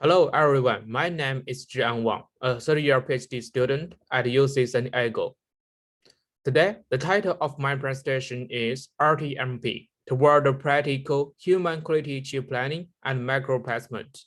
Hello, everyone. My name is Zhiang Wang, a third-year PhD student at UC San Diego. Today, the title of my presentation is RTL-MP, Toward the Practical Human Quality Chip Planning and Microplacement.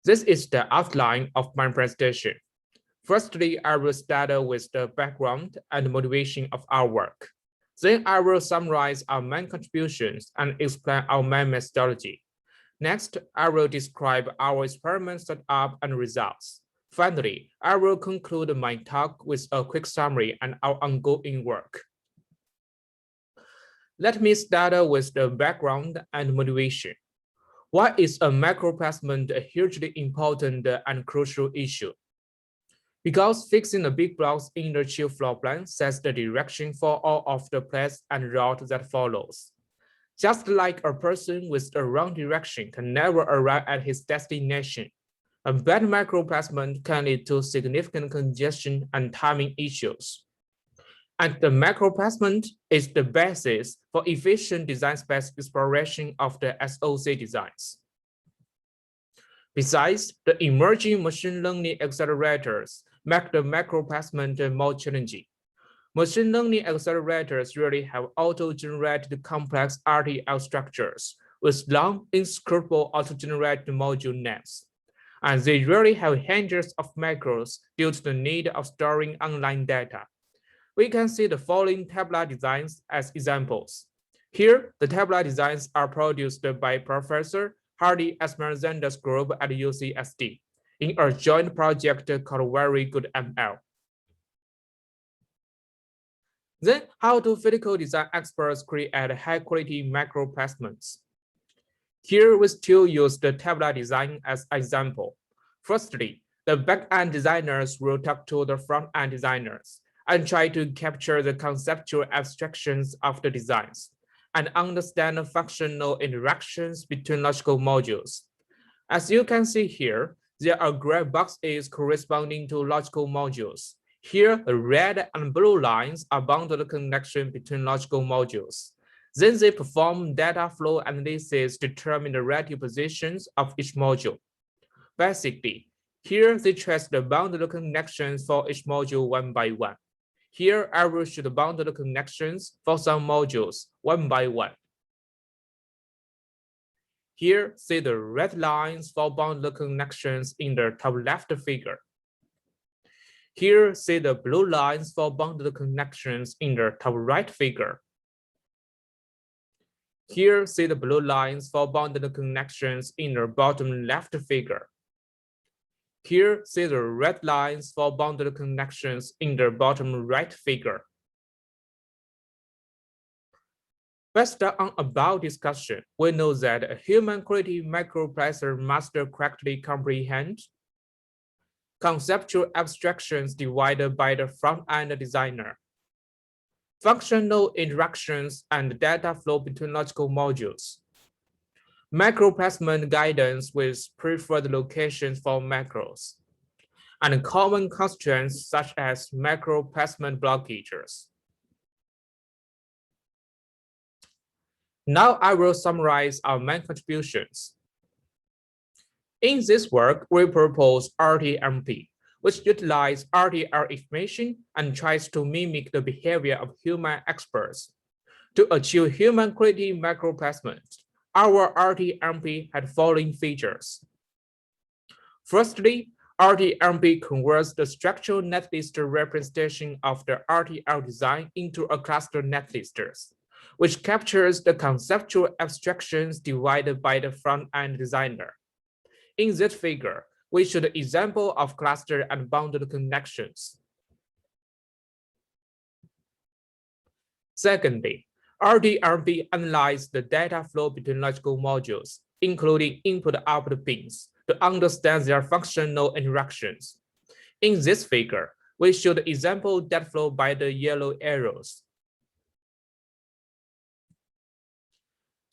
This is the outline of my presentation. Firstly, I will start with the background and motivation of our work. Then I will summarize our main contributions and explain our main methodology. Next, I will describe our experiment setup and results. Finally, I will conclude my talk with a quick summary and our ongoing work. Let me start with the background and motivation. Why is a microplacement a hugely important and crucial issue? Because fixing the big blocks in the chip floor plan sets the direction for all of the plates and route that follows. Just like a person with the wrong direction can never arrive at his destination, a bad microplacement can lead to significant congestion and timing issues. And the microplacement is the basis for efficient design space exploration of the SoC designs. Besides, the emerging machine learning accelerators make the microplacement more challenging. Machine learning accelerators really have auto-generated complex RTL structures with long, inscrutable auto-generated module names. And they really have hundreds of macros due to the need of storing online data. We can see the following tabular designs as examples. Here, the tabular designs are produced by Professor Hardy Esmeralda's group at UCSD in a joint project called Very Good ML. Then, how do physical design experts create high-quality microplacements? Here, we still use the tabular design as an example. Firstly, the back-end designers will talk to the front-end designers and try to capture the conceptual abstractions of the designs and understand the functional interactions between logical modules. As you can see here, there are gray boxes corresponding to logical modules. Here, the red and blue lines are bounded connection between logical modules. Then they perform data flow analysis to determine the relative positions of each module. Basically, here they trace the bounded connections for each module one by one. Here, I will show the bounded connections for some modules one by one. Here, see the red lines for bounded connections in the top left figure. Here, see the blue lines for bounded connections in the top right figure. Here, see the blue lines for bounded connections in the bottom left figure. Here, see the red lines for bounded connections in the bottom right figure. Based on above discussion, we know that a human quality microplacer must correctly comprehend conceptual abstractions divided by the front-end designer, functional interactions and data flow between logical modules, microplacement guidance with preferred locations for macros, and common constraints such as microplacement blockages. Now I will summarize our main contributions. In this work, we propose RTL-MP, which utilizes RTL information and tries to mimic the behavior of human experts. To achieve human quality microplacement, our RTL-MP had following features. Firstly, RTL-MP converts the structural netlist representation of the RTL design into a cluster netlist, which captures the conceptual abstractions divided by the front-end designer. In this figure, we show the example of cluster and bounded connections. Secondly, RTL-MP analyzes the data flow between logical modules, including input-output pins, to understand their functional interactions. In this figure, we show the example data flow by the yellow arrows.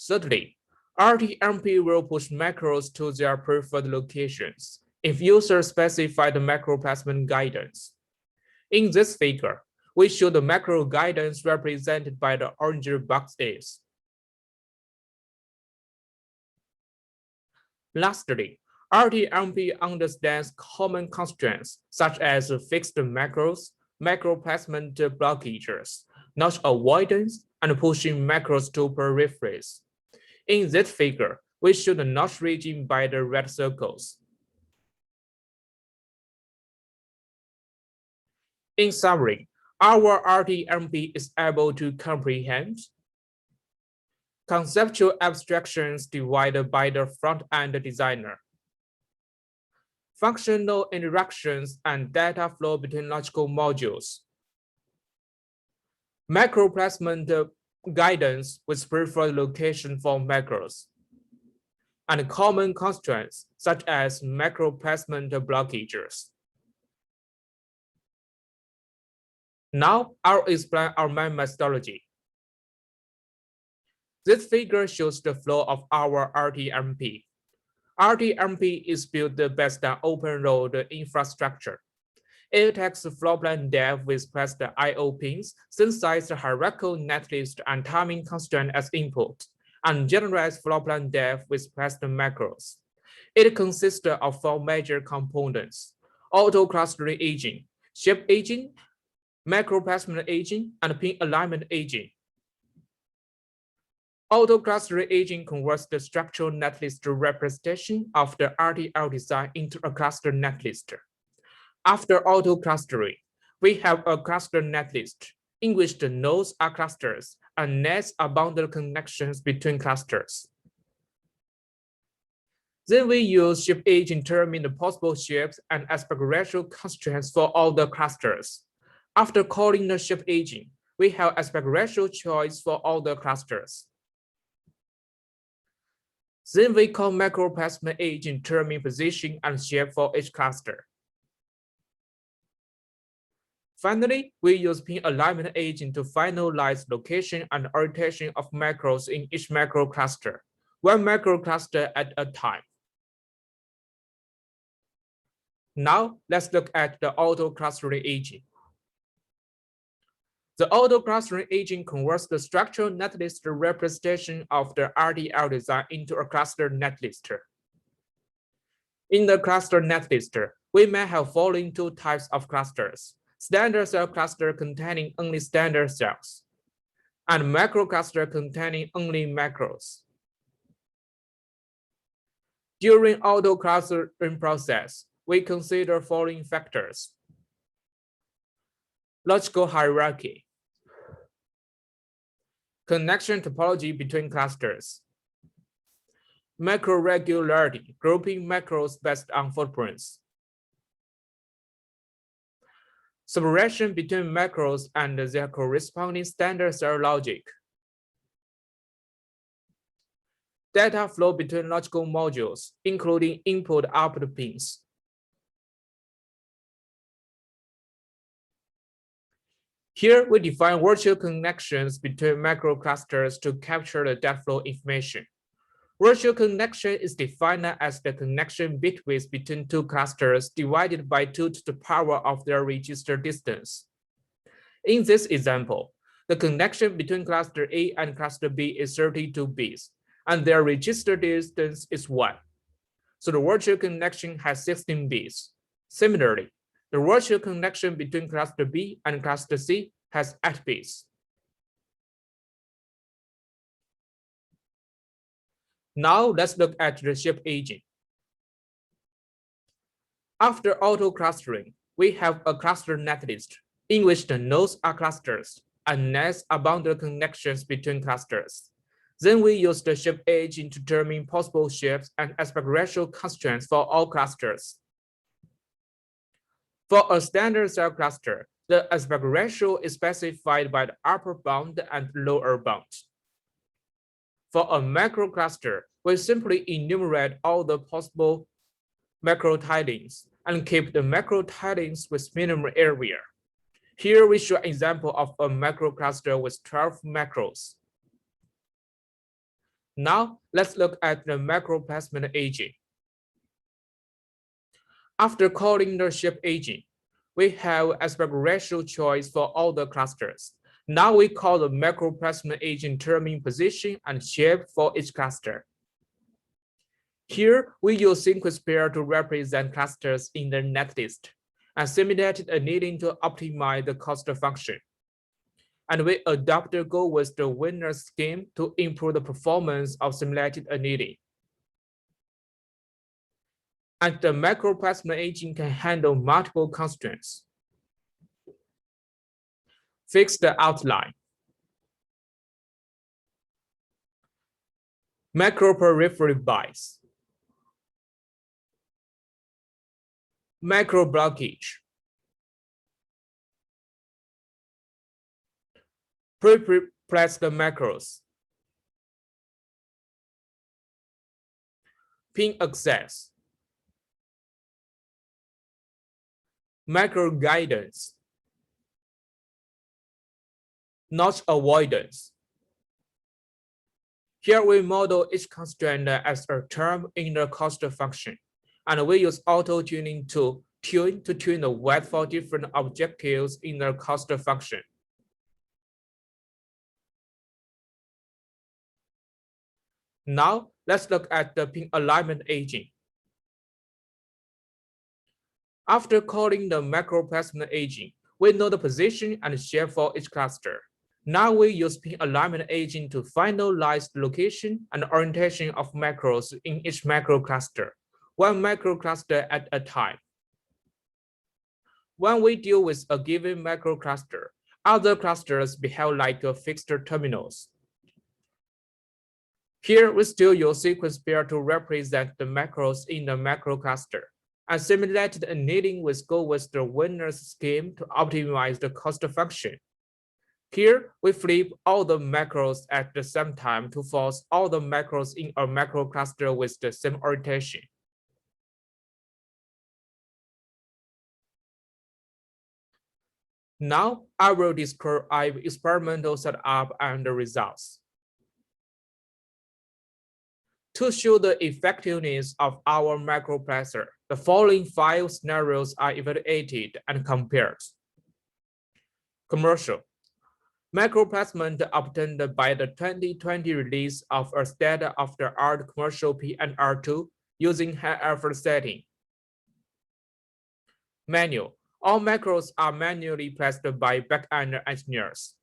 Thirdly, RTL-MP will push macros to their preferred locations if users specify the microplacement guidance. In this figure, we show the macro guidance represented by the orange boxes. Lastly, RTL-MP understands common constraints such as fixed macros, macro placement blockages, notch avoidance, and pushing macros to peripheries. In this figure, we show the notch region by the red circles. In summary, our RTL-MP is able to comprehend conceptual abstractions divided by the front-end designer, functional interactions and data flow between logical modules, macro placement guidance with preferred location for macros, and common constraints such as macro placement blockages. Now I'll explain our main methodology. This figure shows the flow of our RTL-MP. RTL-MP is built based on open road infrastructure. It takes floor plan depth with pressed I/O pins, synthesizes hierarchical netlist and timing constraint as input, and generates floor plan depth with pressed macros. It consists of 4 major components: auto clustering agent, shape agent, macro placement agent, and pin alignment agent. Auto clustering agent converts the structural netlist representation of the RTL design into a cluster netlist. After auto clustering, we have a cluster netlist in which the nodes are clusters and nets are bounded connections between clusters. Then we use shape agent to determine the possible shapes and aspect ratio constraints for all the clusters. After calling the shape agent, we have aspect ratio choice for all the clusters. Then we call macro placement agent to determine position and shape for each cluster. Finally, we use pin alignment agent to finalize location and orientation of macros in each macro cluster, 1 macro cluster at a time. Now, let's look at the auto clustering agent. The auto clustering agent converts the structural netlist representation of the RTL design into a cluster netlist. In the cluster netlist, we may have following 2 types of clusters: standard cell cluster containing only standard cells, and macro cluster containing only macros. During auto clustering process, we consider following factors: logical hierarchy, connection topology between clusters, macro regularity, grouping macros based on footprints, separation between macros and their corresponding standard cell logic, data flow between logical modules, including input-output pins. Here, we define virtual connections between macro clusters to capture the data flow information. Virtual connection is defined as the connection bit width between 2 clusters divided by 2 to the power of their register distance. In this example, the connection between cluster A and cluster B is 32 bits, and their register distance is 1. So the virtual connection has 16 bits. Similarly, the virtual connection between cluster B and cluster C has 8 bits. Now let's look at the shape agent. After auto clustering, we have a cluster netlist in which the nodes are clusters and nets are bounded connections between clusters. Then we use the shape agent to determine possible shapes and aspect ratio constraints for all clusters. For a standard cell cluster, the aspect ratio is specified by the upper bound and lower bound. For a macro cluster, we simply enumerate all the possible macro tilings and keep the macro tilings with minimum area. Here we show an example of a macro cluster with 12 macros. Now let's look at the macro placement agent. After calling the shape agent, we have aspect ratio choice for all the clusters. Now we call the macro placement agent determine position and shape for each cluster. Here, we use sequence pair to represent clusters in the netlist and simulated annealing to optimize the cost function. And we adopt the go with the winner scheme to improve the performance of simulated annealing. And the microplasma agent can handle multiple constraints. Fix the outline. Macroperiphery bias. Macro blockage. Pre-press the macros. Pin access. Macro guidance. Notch avoidance. Here we model each constraint as a term in the cost function, and we use auto-tuning to tune the weight for different objectives in the cost function. Now, let's look at the pin alignment agent. After calling the macroplasma agent, we know the position and shape for each cluster. Now we use pin alignment agent to finalize the location and orientation of macros in each macro cluster, one macro cluster at a time. When we deal with a given macro cluster, other clusters behave like fixed terminals. Here, we still use sequence pair to represent the macros in the macro cluster, and simulated annealing with go with the winner's scheme to optimize the cost function. Here, we flip all the macros at the same time to force all the macros in a macro cluster with the same orientation. Now, I will describe experimental setup and the results. To show the effectiveness of our macroprocessor, the following 5 scenarios are evaluated and compared. Commercial. Macroplacement obtained by the 2020 release of a state-of-the-art commercial PNR2 using high effort setting. Manual. All macros are manually placed by back-end engineers.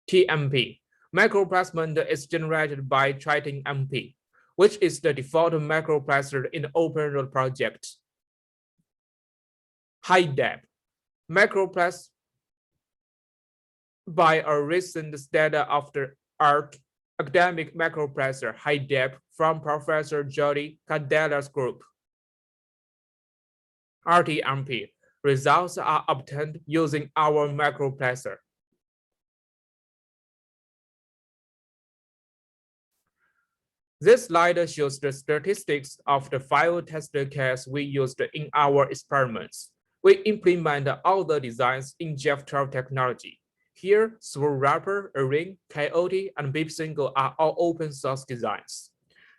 TMP. Macroplacement is generated by RTL-MP, which is the default macroprocessor in the open-road project. High depth. Macroprocessor by a recent state-of-the-art academic macroprocessor high depth from Professor Jody Cadella's group. RTL-MP. Results are obtained using our macroprocessor. This slide shows the statistics of the 5 test cases we used in our experiments. We implement all the designs in Jeff12 technology. Here, Swirl-Wrapper, Ring, Coyote, and Beep Single are all open source designs.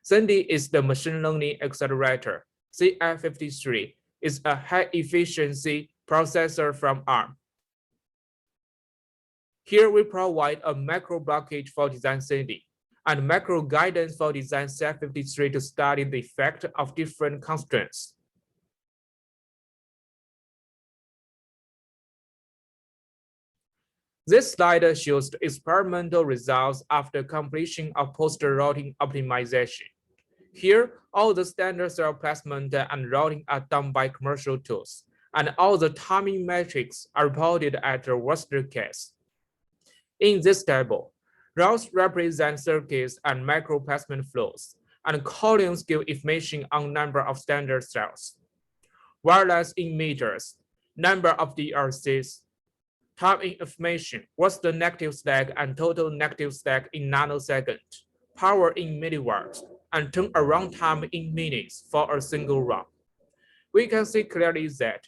Sandy is the machine learning accelerator. CI53 is a high efficiency processor from ARM. Here we provide a macro blockage for design Sandy and macro guidance for design CI53 to study the effect of different constraints. This slide shows the experimental results after completion of post-routing optimization. Here, all the standard cell placement and routing are done by commercial tools, and all the timing metrics are reported at the worst case. In this table, rows represent circuits and microplacement flows, and columns give information on number of standard cells. Whereas in meters, number of DRCs, time in information, what's the negative stack and total negative stack in nanoseconds, power in milliwatts, and turnaround time in minutes for a single run. We can see clearly that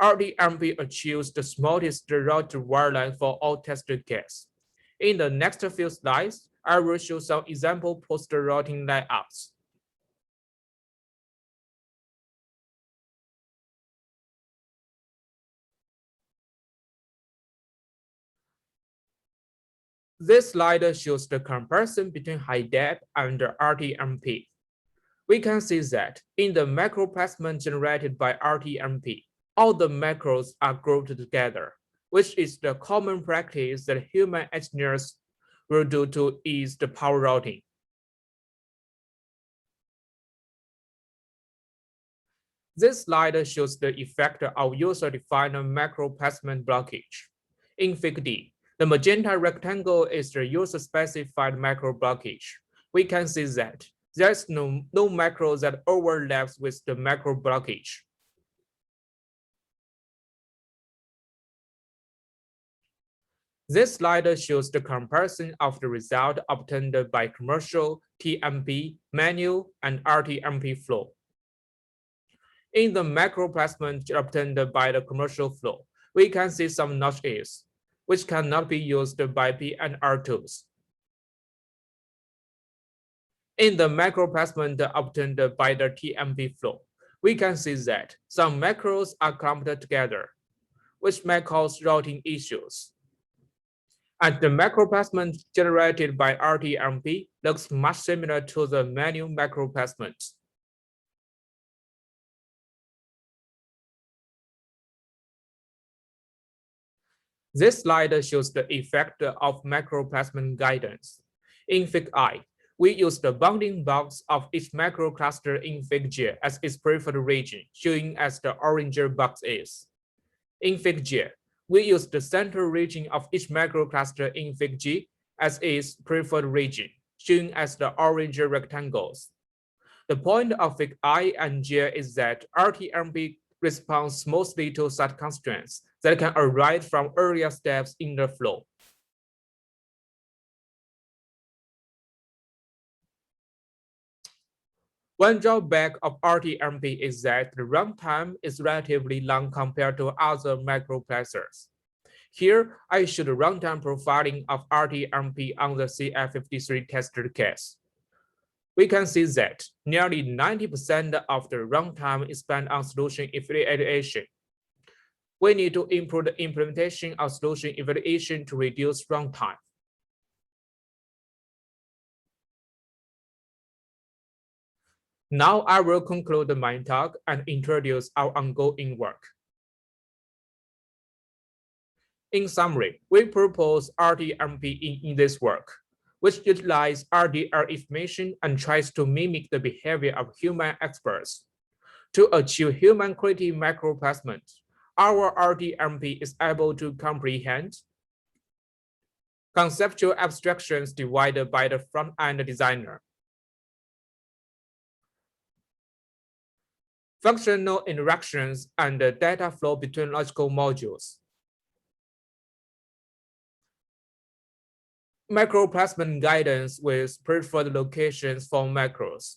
RTL-MP achieves the smallest route wireline for all tested cases. In the next few slides, I will show some example post-routing layouts. This slide shows the comparison between high depth and RTL-MP. We can see that in the macro placement generated by RTL-MP, all the macros are grouped together, which is the common practice that human engineers will do to ease the power routing. This slide shows the effect of user-defined macro placement blockage. In Fig D, the magenta rectangle is the user-specified macro blockage. We can see that there's no macro that overlaps with the macro blockage. This slide shows the comparison of the result obtained by commercial TMP, manual, and RTL-MP flow. In the macro placement obtained by the commercial flow, we can see some notches, which cannot be used by P&R tools. In the macro placement obtained by the TMP flow, we can see that some macros are clumped together, which may cause routing issues. And the macro placement generated by RTL-MP looks much similar to the manual macro placement. This slide shows the effect of macro placement guidance. In Fig I, we use the bounding box of each macro cluster in Fig J as its preferred region, showing as the orange box is. In Fig J, we use the center region of each macro cluster in Fig G as its preferred region, showing as the orange rectangles. The point of Fig I and J is that RTL-MP responds smoothly to such constraints that can arise from earlier steps in the flow. One drawback of RTL-MP is that the runtime is relatively long compared to other microprocessors. Here, I show the runtime profiling of RTL-MP on the CF53 tested case. We can see that nearly 90% of the runtime is spent on solution evaluation. We need to improve the implementation of solution evaluation to reduce runtime. Now I will conclude my talk and introduce our ongoing work. In summary, we propose RTL-MP in this work, which utilizes RDR information and tries to mimic the behavior of human experts. To achieve human quality macro placement, our RTL-MP is able to comprehend conceptual abstractions divided by the front-end designer, functional interactions and the data flow between logical modules, macro placement guidance with preferred locations for macros,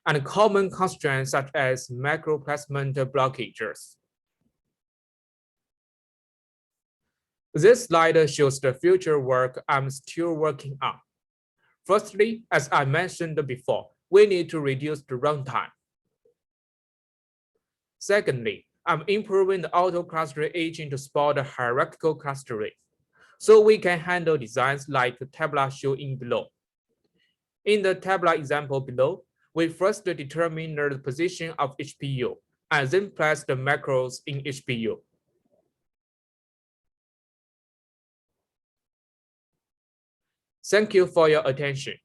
and common constraints such as macro placement blockages. This slide shows the future work I'm still working on. Firstly, as I mentioned before, we need to reduce the runtime. Secondly, I'm improving the auto-cluster agent to support the hierarchical clustering, so we can handle designs like the tabla shown below. In the tabla example below, we first determine the position of each PU, and then place the macros in each PU. Thank you for your attention.